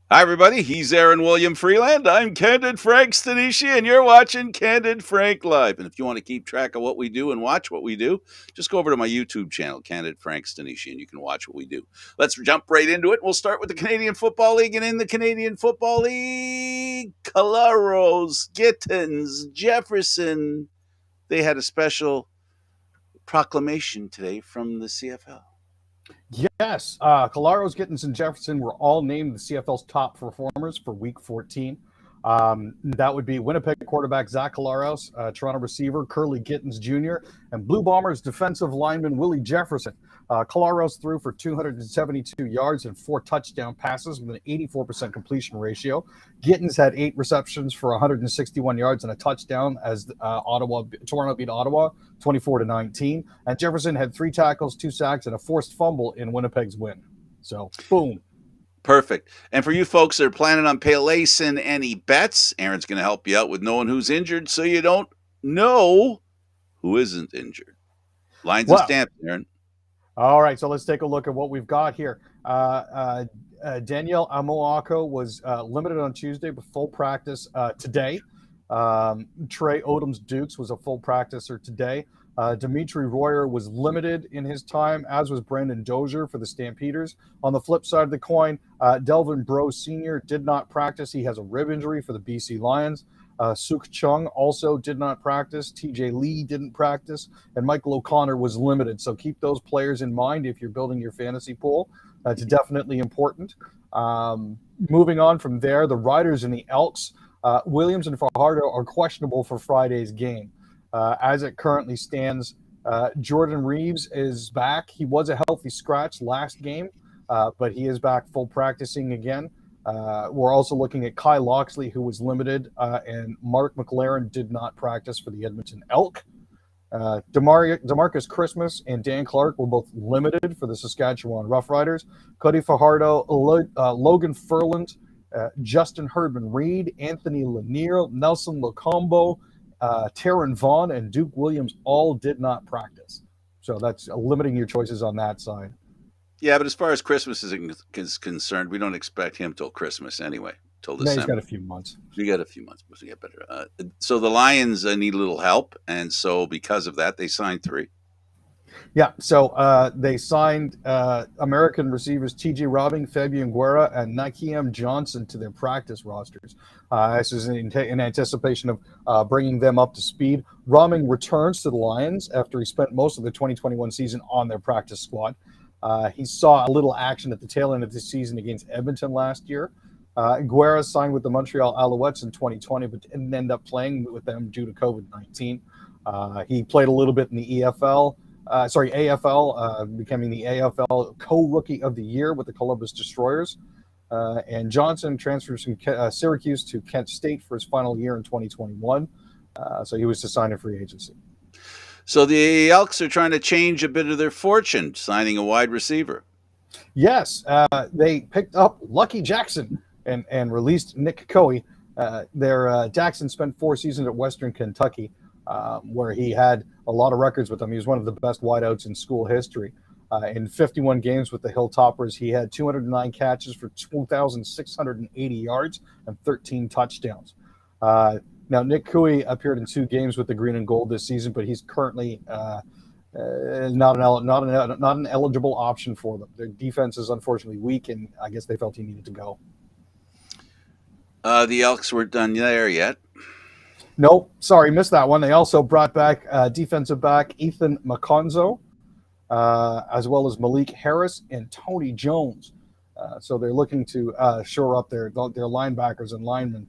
Hi, everybody. He's Aaron William Freeland. I'm Candid Frank Stanisci, and you're watching Candid Frank Live. And if you want to keep track of what we do and watch what we do, just go over to my YouTube channel, Candid Frank Stanisci, and you can watch what we do. Let's jump right into it. We'll start with the Canadian Football League. And in the Canadian Football League, Coloros, Gittins, Jefferson, they had a special proclamation today from the CFL. Yes, Colaros, Gittins, and Jefferson were all named the CFL's top performers for Week 14. That would be Winnipeg quarterback Zach Colaros, Toronto receiver Curly Gittins Jr., and Blue Bombers defensive lineman Willie Jefferson. Colaros threw for 272 yards and 4 touchdown passes with an 84% completion ratio. Gittins had 8 receptions for 161 yards and a touchdown as Toronto beat Ottawa 24-19. And Jefferson had 3 tackles, 2 sacks, and a forced fumble in Winnipeg's win. So, boom. Perfect. And for you folks that are planning on placing any bets, Aaron's going to help you out with knowing who's injured so you don't know who isn't injured. Lines and stamps, Aaron. All right, so let's take a look at what we've got here. Danielle Amoako was limited on Tuesday, but full practice today. Trey Odoms-Dukes was a full practicer today. Dimitri Royer was limited in his time, as was Brandon Dozier for the Stampeders. On the flip side of the coin, Delvin Breaux Sr. did not practice. He has a rib injury for the BC Lions. Suk Chung also did not practice. TJ Lee didn't practice. And Michael O'Connor was limited. So keep those players in mind if you're building your fantasy pool. It's definitely important. Moving on from there, the Riders and the Elks, Williams and Fajardo are questionable for Friday's game. As it currently stands, Jordan Reeves is back. He was a healthy scratch last game, but he is back full practicing again. We're also looking at Kai Loxley, who was limited, and Mark McLaren did not practice for the Edmonton Elk. Demarcus Christmas and Dan Clark were both limited for the Saskatchewan Roughriders. Cody Fajardo, Logan Furland, Justin Herdman-Reed, Anthony Lanier, Nelson Locombo, Taron Vaughn, and Duke Williams all did not practice. So that's limiting your choices on that side. Yeah, but as far as Christmas is concerned, we don't expect him till Christmas anyway, till December. He's got a few months. You got a few months, but you get better. So the Lions need a little help, and so because of that, they signed 3. Yeah, so they signed American receivers T.J. Robbing, Fabian Guerra, and Nakeem Johnson to their practice rosters. This is in anticipation of bringing them up to speed. Robbing returns to the Lions after he spent most of the 2021 season on their practice squad. He saw a little action at the tail end of the season against Edmonton last year. Guerra signed with the Montreal Alouettes in 2020, but didn't end up playing with them due to COVID-19. He played a little bit in the AFL, becoming the AFL co-rookie of the year with the Columbus Destroyers. And Johnson transferred from Syracuse to Kent State for his final year in 2021. So he was to sign a free agency. So the Elks are trying to change a bit of their fortune, signing a wide receiver. Yes, they picked up Lucky Jackson and released Nick Coey. Jackson spent 4 seasons at Western Kentucky, where he had a lot of records with them. He was one of the best wideouts in school history. In 51 games with the Hilltoppers, he had 209 catches for 2,680 yards and 13 touchdowns. Now, Nick Coey appeared in 2 games with the Green and Gold this season, but he's currently not an eligible option for them. Their defense is unfortunately weak, and I guess they felt he needed to go. The Elks weren't done there yet. Nope, sorry, missed that one. They also brought back defensive back Ethan McConzo, as well as Malik Harris and Tony Jones. So they're looking to shore up their linebackers and linemen.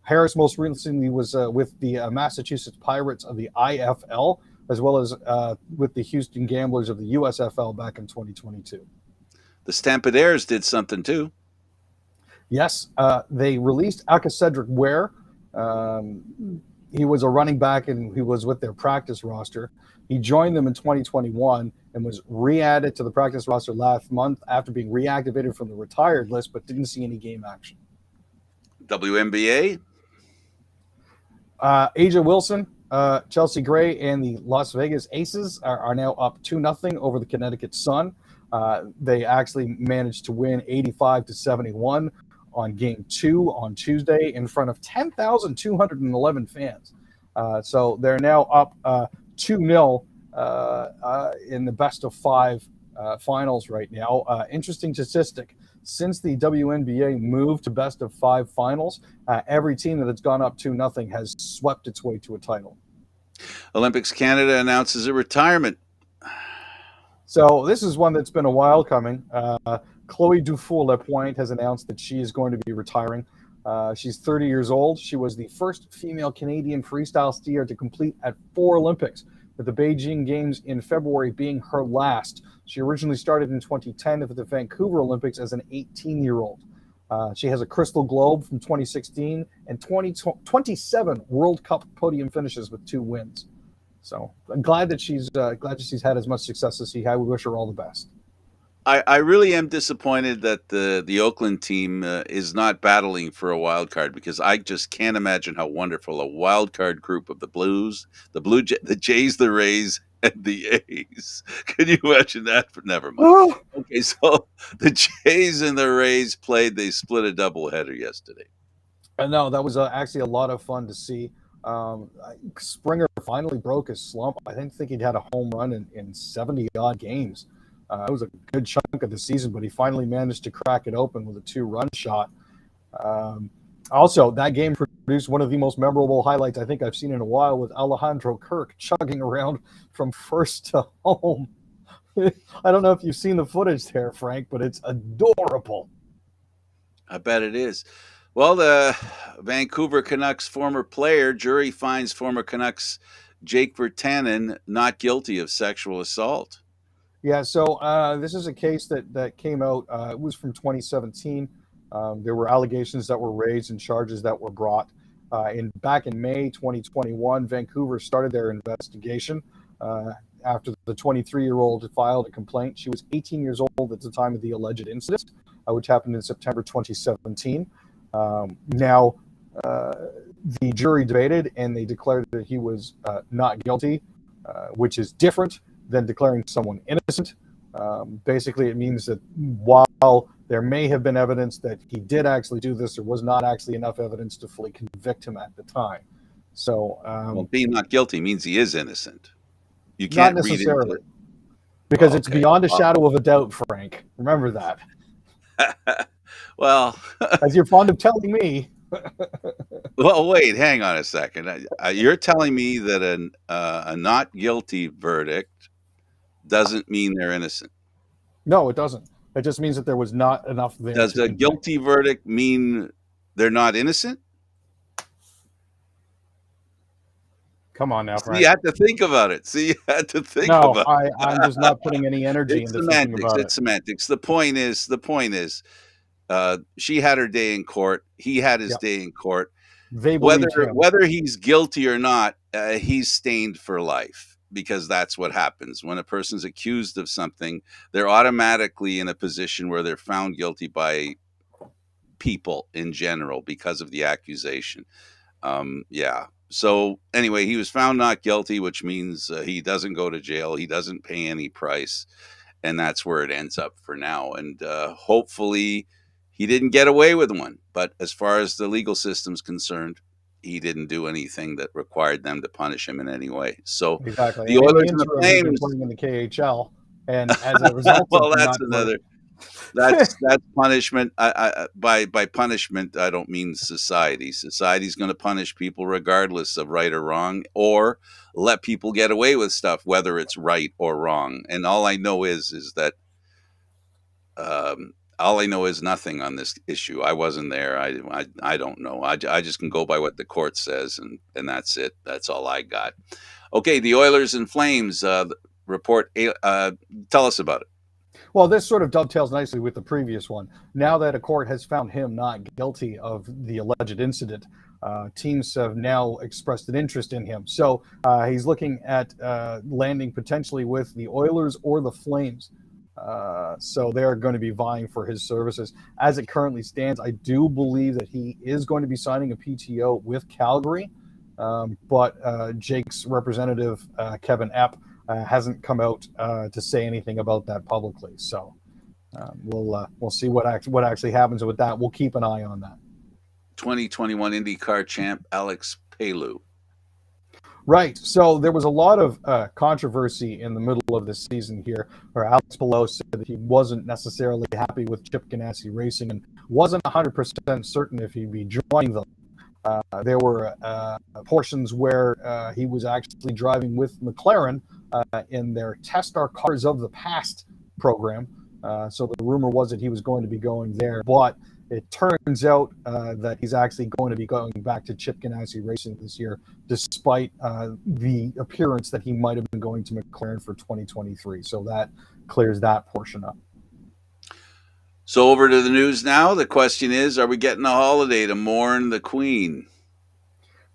Harris most recently was with the Massachusetts Pirates of the IFL, as well as with the Houston Gamblers of the USFL back in 2022. The Stampeders did something too. Yes, they released Cedric Ware. He was a running back and he was with their practice roster. He joined them in 2021 and was re-added to the practice roster last month after being reactivated from the retired list, but didn't see any game action. WNBA? Aja Wilson, Chelsea Gray, and the Las Vegas Aces are now up 2-0 over the Connecticut Sun. They actually managed to win 85-71. on Game 2 on Tuesday in front of 10,211 fans. So they're now up 2-0 in the best of 5 finals right now. Interesting statistic. Since the WNBA moved to best of 5 finals, every team that has gone up 2-0 has swept its way to a title. Olympics Canada announces a retirement. So this is one that's been a while coming. Chloe Dufour-Lapointe has announced that she is going to be retiring. She's 30 years old. She was the first female Canadian freestyle skier to complete at 4 Olympics, with the Beijing Games in February being her last. She originally started in 2010 at the Vancouver Olympics as an 18-year-old. She has a Crystal Globe from 2016 and 27 World Cup podium finishes with 2 wins. So I'm glad that she's had as much success as she had. We wish her all the best. I really am disappointed that the Oakland team is not battling for a wild card, because I just can't imagine how wonderful a wild card group of the Blues, the Jays, the Rays, and the A's. Can you imagine that? Never mind. Okay, so the Jays and the Rays played. They split a doubleheader yesterday. No, that was actually a lot of fun to see. Springer finally broke his slump. I think he'd had a home run in 70-odd games. It was a good chunk of the season, but he finally managed to crack it open with a 2-run shot. Also, that game produced one of the most memorable highlights I think I've seen in a while, with Alejandro Kirk chugging around from first to home. I don't know if you've seen the footage there, Frank, but it's adorable. I bet it is. Well, the Vancouver Canucks former player, jury finds former Canucks Jake Virtanen not guilty of sexual assault. Yeah, so this is a case that came out. It was from 2017. There were allegations that were raised and charges that were brought. Back in May 2021, Vancouver started their investigation after the 23-year-old filed a complaint. She was 18 years old at the time of the alleged incident, which happened in September 2017. Now, the jury debated, and they declared that he was not guilty, which is different than declaring someone innocent. Basically, it means that while there may have been evidence that he did actually do this, there was not actually enough evidence to fully convict him at the time. So, well, being not guilty means he is innocent. You not can't read necessarily, into it. because it's beyond a shadow of a doubt, Frank. Remember that. Well, as you're fond of telling me. Well, wait, hang on a second. You're telling me that a not guilty verdict doesn't mean they're innocent? No, it doesn't. It just means that there was not enough there. Does a guilty verdict mean they're not innocent? Come on now, Frank. You had to think about it. No, I'm just not putting any energy into thinking about it. It's semantics. The point is, she had her day in court. He had his day in court. Whether he's guilty or not, he's stained for life, because that's what happens when a person's accused of something. They're automatically in a position where they're found guilty by people in general because of the accusation. So anyway, he was found not guilty, which means he doesn't go to jail. He doesn't pay any price, and that's where it ends up for now. And hopefully he didn't get away with one. But as far as the legal system's concerned, he didn't do anything that required them to punish him in any way. So exactly. The Oilers and the Flames playing in the KHL, and as a result, well, that's another. That's punishment. By punishment, I don't mean society. Society's going to punish people regardless of right or wrong, or let people get away with stuff, whether it's right or wrong. And all I know is that. All I know is nothing on this issue. I wasn't there. I don't know. I just can go by what the court says, and that's it. That's all I got. Okay, the Oilers and Flames report. Tell us about it. Well, this sort of dovetails nicely with the previous one. Now that a court has found him not guilty of the alleged incident, teams have now expressed an interest in him. So he's looking at landing potentially with the Oilers or the Flames. So they're going to be vying for his services. As it currently stands, I do believe that he is going to be signing a PTO with Calgary, but Jake's representative, Kevin Epp, hasn't come out to say anything about that publicly. So We'll see what actually happens with that. We'll keep an eye on that. 2021 IndyCar champ Alex Palou. Right. So there was a lot of controversy in the middle of the season here, where Alex Palou said that he wasn't necessarily happy with Chip Ganassi Racing and wasn't 100% certain if he'd be joining them. There were portions where he was actually driving with McLaren in their Test Our Cars of the Past program. So the rumor was that he was going to be going there, but it turns out that he's actually going to be going back to Chip Ganassi Racing this year, despite the appearance that he might have been going to McLaren for 2023. So that clears that portion up. So over to the news now. The question is, are we getting a holiday to mourn the Queen?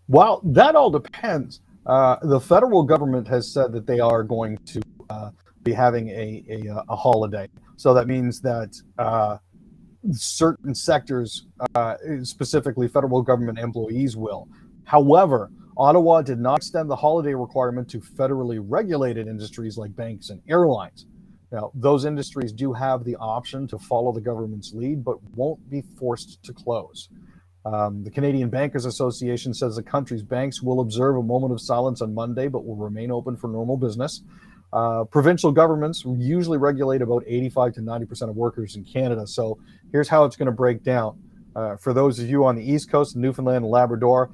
Well, that all depends. The federal government has said that they are going to be having a holiday. So that means that certain sectors, specifically federal government employees, will. However, Ottawa did not extend the holiday requirement to federally regulated industries like banks and airlines. Now, those industries do have the option to follow the government's lead, but won't be forced to close. The Canadian Bankers Association says the country's banks will observe a moment of silence on Monday, but will remain open for normal business. Provincial governments usually regulate about 85 to 90% of workers in Canada. So here's how it's going to break down. For those of you on the East Coast, Newfoundland and Labrador,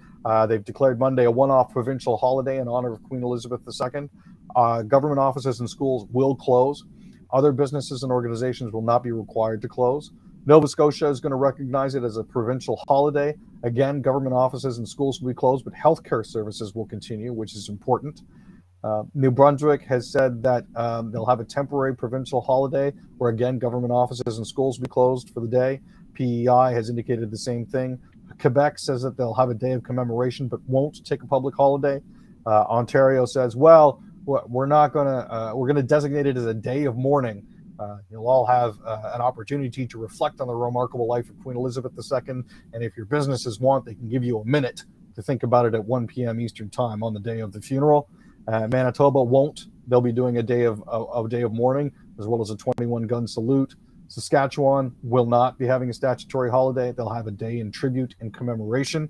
they've declared Monday a one-off provincial holiday in honor of Queen Elizabeth II. Government offices and schools will close. Other businesses and organizations will not be required to close. Nova Scotia is going to recognize it as a provincial holiday. Again, government offices and schools will be closed, but healthcare services will continue, which is important. New Brunswick has said that they'll have a temporary provincial holiday where, again, government offices and schools will be closed for the day. PEI has indicated the same thing. Quebec says that they'll have a day of commemoration but won't take a public holiday. Ontario says, well, we're going to designate it as a day of mourning. You'll all have an opportunity to reflect on the remarkable life of Queen Elizabeth II, and if your businesses want, they can give you a minute to think about it at 1 p.m. Eastern Time on the day of the funeral. Manitoba won't. They'll be doing a day of mourning, as well as a 21-gun salute. Saskatchewan will not be having a statutory holiday. They'll have a day in tribute and commemoration.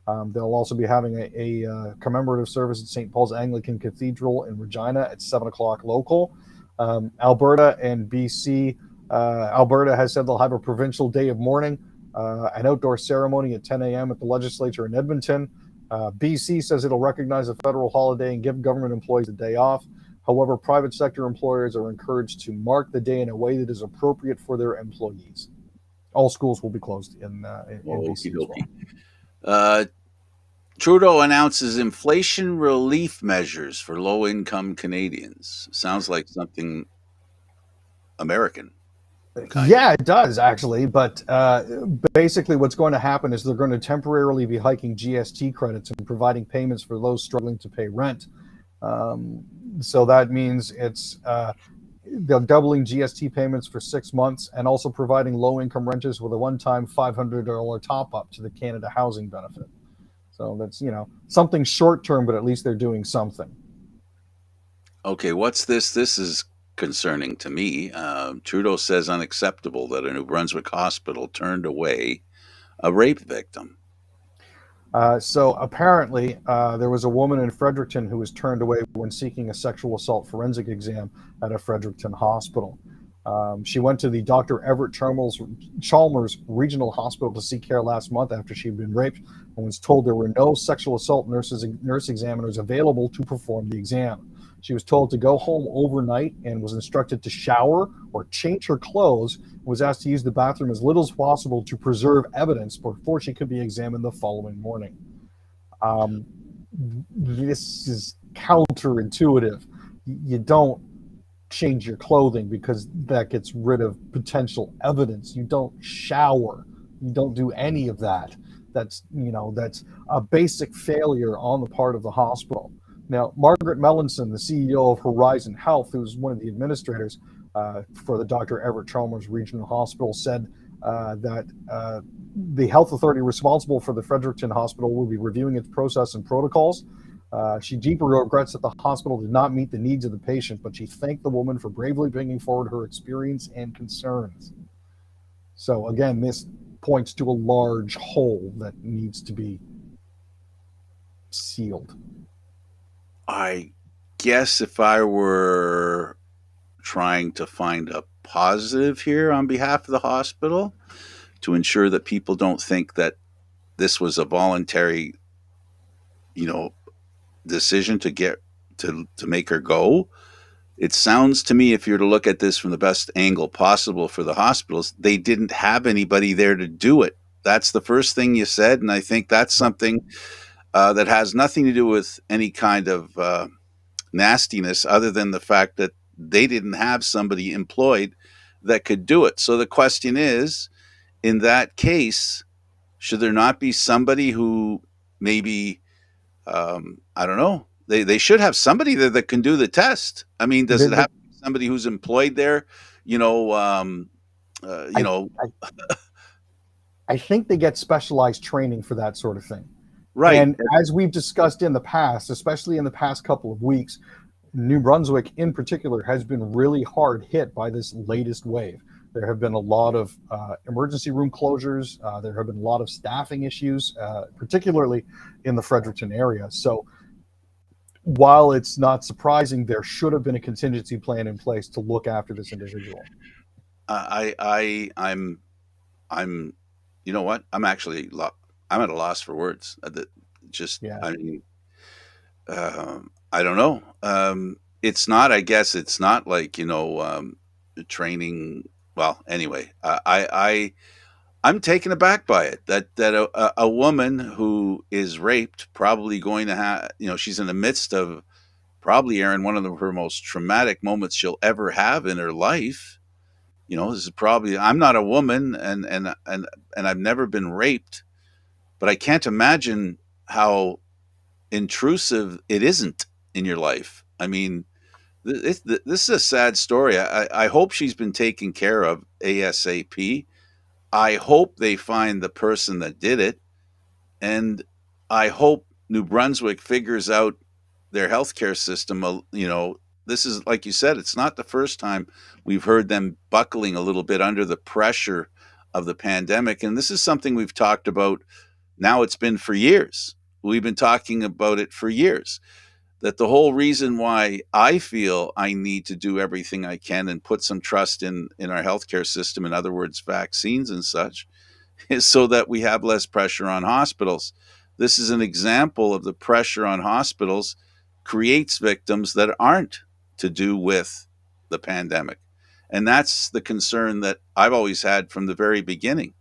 They'll also be having a commemorative service at St. Paul's Anglican Cathedral in Regina at 7 o'clock local. Alberta and BC. Alberta has said they'll have a provincial day of mourning, an outdoor ceremony at 10 a.m. at the legislature in Edmonton. BC says it'll recognize a federal holiday and give government employees a day off. However, private sector employers are encouraged to mark the day in a way that is appropriate for their employees. All schools will be closed in BC as well. Trudeau announces inflation relief measures for low-income Canadians. Sounds like something American. Yeah, it does actually. But basically what's going to happen is they're going to temporarily be hiking GST credits and providing payments for those struggling to pay rent. So that means they're doubling GST payments for 6 months and also providing low-income renters with a one-time $500 top-up to the Canada Housing Benefit. So that's, something short-term, but at least they're doing something. Okay, what's this? This is concerning to me. Trudeau says unacceptable that a New Brunswick hospital turned away a rape victim. So apparently there was a woman in Fredericton who was turned away when seeking a sexual assault forensic exam at a Fredericton hospital. She went to the Dr. Everett Chalmers Regional Hospital to seek care last month after she'd been raped and was told there were no sexual assault nurse examiners available to perform the exam. She was told to go home overnight and was instructed to shower or change her clothes and was asked to use the bathroom as little as possible to preserve evidence before she could be examined the following morning. This is counterintuitive. You don't change your clothing because that gets rid of potential evidence. You don't shower. You don't do any of that. That's a basic failure on the part of the hospital. Now, Margaret Melanson, the CEO of Horizon Health, who's one of the administrators for the Dr. Everett Chalmers Regional Hospital, said that the health authority responsible for the Fredericton Hospital will be reviewing its process and protocols. She deeply regrets that the hospital did not meet the needs of the patient, but she thanked the woman for bravely bringing forward her experience and concerns. So again, this points to a large hole that needs to be sealed. I guess if I were trying to find a positive here on behalf of the hospital to ensure that people don't think that this was a voluntary, you know, decision to get to make her go. It sounds to me, if you're to look at this from the best angle possible for the hospitals, they didn't have anybody there to do it. That's the first thing you said, and I think that's something that has nothing to do with any kind of nastiness, other than the fact that they didn't have somebody employed that could do it. So the question is, in that case, should there not be somebody who maybe I don't know. They should have somebody there that can do the test. I mean, does The, it have the, to be somebody who's employed there? You know, you I, know, I, I think they get specialized training for that sort of thing. right? And as we've discussed in the past, especially in the past couple of weeks, New Brunswick in particular has been really hard hit by this latest wave. There have been a lot of emergency room closures. There have been a lot of staffing issues, particularly in the Fredericton area. So while it's not surprising, there should have been a contingency plan in place to look after this individual. I'm, I'm, you know what? I'm at a loss for words. Just, Yeah. I mean, I don't know. It's not. I guess it's not like training. Well, anyway, I'm taken aback by it that a woman who is raped, probably going to have, she's in the midst of probably, Aaron, one of her most traumatic moments she'll ever have in her life. This is probably, I'm not a woman, and I've never been raped, but I can't imagine how intrusive it isn't in your life. I mean, this is a sad story. I hope she's been taken care of ASAP. I hope they find the person that did it. And I hope New Brunswick figures out their healthcare system. This is, like you said, it's not the first time we've heard them buckling a little bit under the pressure of the pandemic. And this is something we've talked about now. It's been for years. We've been talking about it for years. That the whole reason why I feel I need to do everything I can and put some trust in our healthcare system, in other words, vaccines and such, is so that we have less pressure on hospitals. This is an example of the pressure on hospitals creates victims that aren't to do with the pandemic. And that's the concern that I've always had from the very beginning.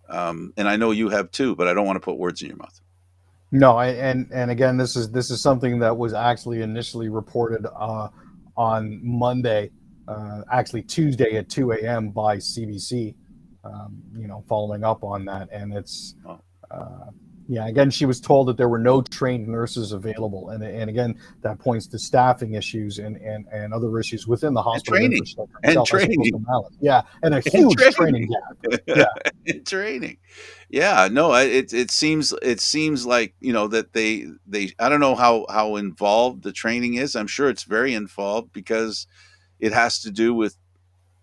And I know you have too, but I don't want to put words in your mouth. No, and again, this is something that was actually initially reported on Monday, actually Tuesday at 2 a.m. by CBC. Following up on that, and it's Oh. yeah. Again, she was told that there were no trained nurses available, and again, that points to staffing issues and other issues within the And hospital training. infrastructure And itself, as opposed to training. malice. Yeah, and a And huge training training. gap. Yeah, And training. Yeah, no, it seems like, that they I don't know how involved the training is. I'm sure it's very involved because it has to do with,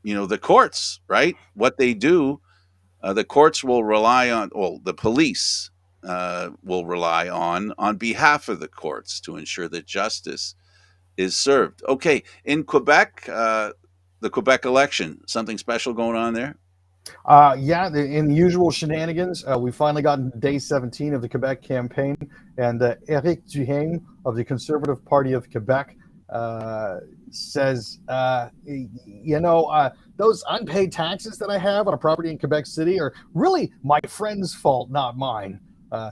the courts, right? What they do, the courts will rely on, well, the police will rely on behalf of the courts to ensure that justice is served. Okay, in Quebec, the Quebec election, something special going on there? yeah. In the usual shenanigans, we finally got into day 17 of the Quebec campaign, and Éric Duhaime of the Conservative Party of Quebec says, those unpaid taxes that I have on a property in Quebec City are really my friend's fault, not mine.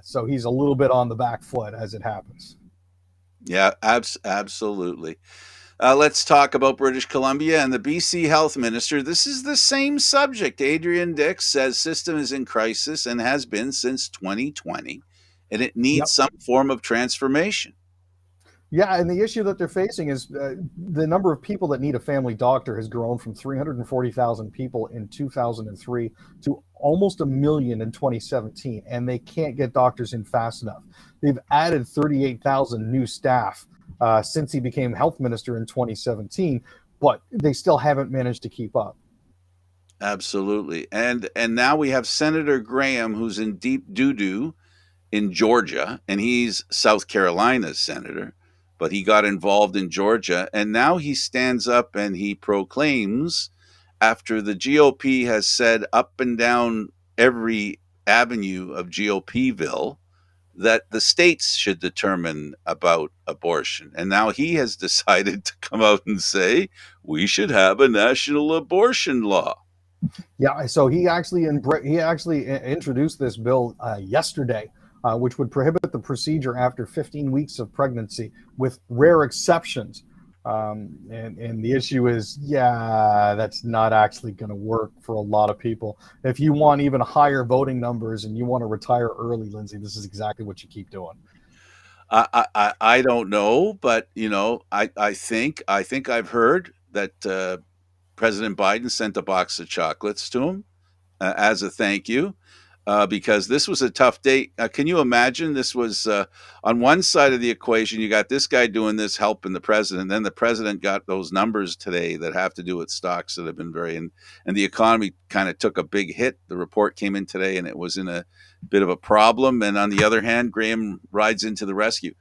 So he's a little bit on the back foot as it happens. Yeah, absolutely. Let's talk about British Columbia and the BC Health Minister. This is the same subject. Adrian Dix says system is in crisis and has been since 2020, and it needs Yep. some form of transformation. Yeah, and the issue that they're facing is the number of people that need a family doctor has grown from 340,000 people in 2003 to almost a million in 2017, and they can't get doctors in fast enough. They've added 38,000 new staff since he became health minister in 2017, but they still haven't managed to keep up. Absolutely. And now we have Senator Graham, who's in deep doo doo in Georgia, and he's South Carolina's senator, but he got involved in Georgia, and now he stands up and he proclaims, after the GOP has said up and down every avenue of GOPville, that the states should determine about abortion. And now he has decided to come out and say we should have a national abortion law. Yeah, so he actually introduced this bill yesterday, which would prohibit the procedure after 15 weeks of pregnancy, with rare exceptions. And the issue is, yeah, that's not actually going to work for a lot of people. If you want even higher voting numbers and you want to retire early, Lindsay, this is exactly what you keep doing. I don't know, but I think I've heard that President Biden sent a box of chocolates to him as a thank you, because this was a tough date. Can you imagine? This was on one side of the equation, you got this guy doing this, helping the president. Then the president got those numbers today that have to do with stocks that have been and the economy kind of took a big hit. The report came in today and it was in a bit of a problem. And on the other hand, Graham rides into the rescue.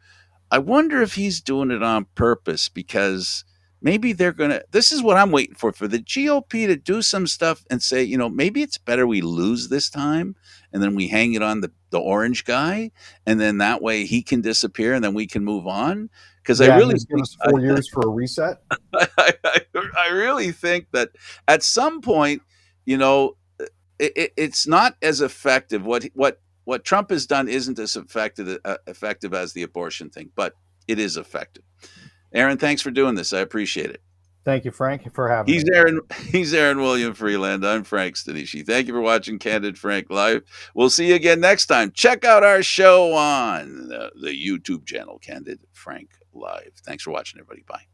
I wonder if he's doing it on purpose because maybe they're going to. This is what I'm waiting for the GOP to do some stuff and say, maybe it's better we lose this time and then we hang it on the orange guy. And then that way he can disappear and then we can move on. Because I Yeah, and really just give think, us 4 years for a reset. I really think that at some point, you know, it's not as effective. What Trump has done isn't as effective as the abortion thing, but it is effective. Aaron, thanks for doing this. I appreciate it. Thank you, Frank, for having He's me. Aaron. He's Aaron William Freeland. I'm Frank Stanisci. Thank you for watching Candid Frank Live. We'll see you again next time. Check out our show on the YouTube channel, Candid Frank Live. Thanks for watching, everybody. Bye.